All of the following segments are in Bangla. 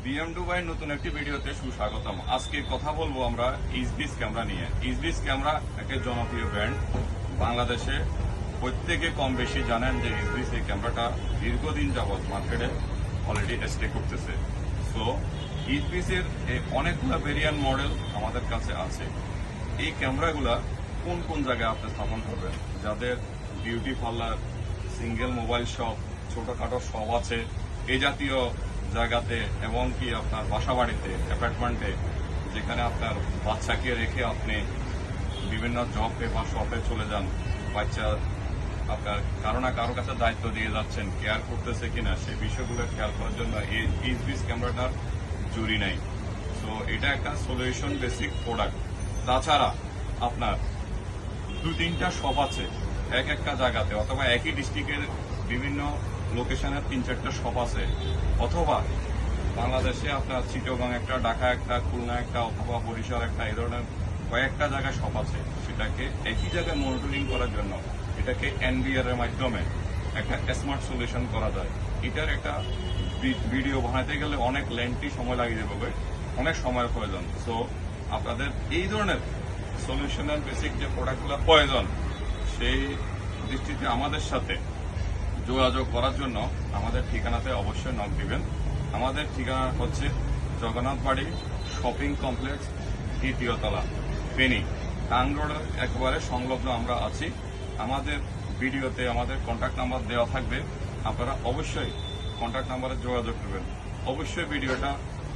বিএম দুবাই নতুন একটি ভিডিওতে সুস্বাগতম। আজকে কথা বলবো আমরা ইসবিস ক্যামেরা নিয়ে। ইসবিস ক্যামেরা একটা জনপ্রিয় ব্র্যান্ড। বাংলাদেশে প্রত্যেকে কম বেশি জানেন যে ইসবিস এই ক্যামেরাটা দীর্ঘদিন যাবৎ মার্কেটে অলরেডি স্টে করতেছে। সো ইসবিসের অনেকগুলো ভেরিয়েন্ট মডেল আমাদের কাছে আছে। এই ক্যামেরাগুলা কোন কোন জায়গায় আপনি স্থাপন করবেন, যাদের beauty parlour, single mobile shop, ছোটখাটো শপ আছে, এই জাতীয় জায়গাতে, এবং কি আপনার বাসা বাড়িতে, অ্যাপার্টমেন্টে, যেখানে আপনার বাচ্চাকে রেখে আপনি বিভিন্ন জবে বা শপে চলে যান, বাচ্চা আপনার কারো না কারো কাছে দায়িত্ব দিয়ে যাচ্ছেন, কেয়ার করতেছে কিনা সেই বিষয়গুলো খেয়াল করার জন্য এই ইসবিস ক্যামেরাটার জুরি নাই। সো এটা একটা সলিউশন বেসিক প্রোডাক্ট। তাছাড়া আপনার 2-3টা শপ আছে এক একটা জায়গাতে, অথবা একই ডিস্ট্রিক্টের বিভিন্ন লোকেশনের 3-4টা শপ আছে, অথবা বাংলাদেশে আপনার চিটাগং একটা, ঢাকা একটা, খুলনা একটা, অথবা বরিশাল একটা, এই ধরনের কয়েকটা জায়গায় শপ আছে। সেটাকে একই জায়গায় মনিটরিং করার জন্য এটাকে এনবিআর এর মাধ্যমে একটা স্মার্ট সলিউশন করা যায়। এটার একটা ভিডিও বানাতে গেলে অনেক লেন্থি সময় লাগিয়ে যাবে, অনেক সময়ের প্রয়োজন। সো আপনাদের এই ধরনের সলিউশনের বেসিক যে প্রোডাক্টগুলো প্রয়োজন, সেই দৃষ্টিতে আমাদের সাথে যোগাযোগ করার জন্য আমাদের ঠিকানাতে অবশ্যই নক দিবেন। আমাদের ঠিকানা হচ্ছে জগন্নাথ বাড়ি শপিং কমপ্লেক্স, 2য় তলা, ফেনী, টাং রোডের একেবারে সংলগ্ন আমরা আছি। আমাদের ভিডিওতে আমাদের কন্ট্যাক্ট নাম্বার দেওয়া থাকবে, আপনারা অবশ্যই কন্ট্যাক্ট নাম্বারে যোগাযোগ করবেন। অবশ্যই ভিডিওটা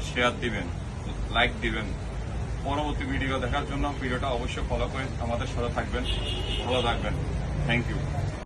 শেয়ার দিবেন, লাইক দিবেন। পরবর্তী ভিডিও দেখার জন্য ভিডিওটা অবশ্যই ফলো করে আমাদের সাথে থাকবেন। ভালো থাকবেন। Thank you.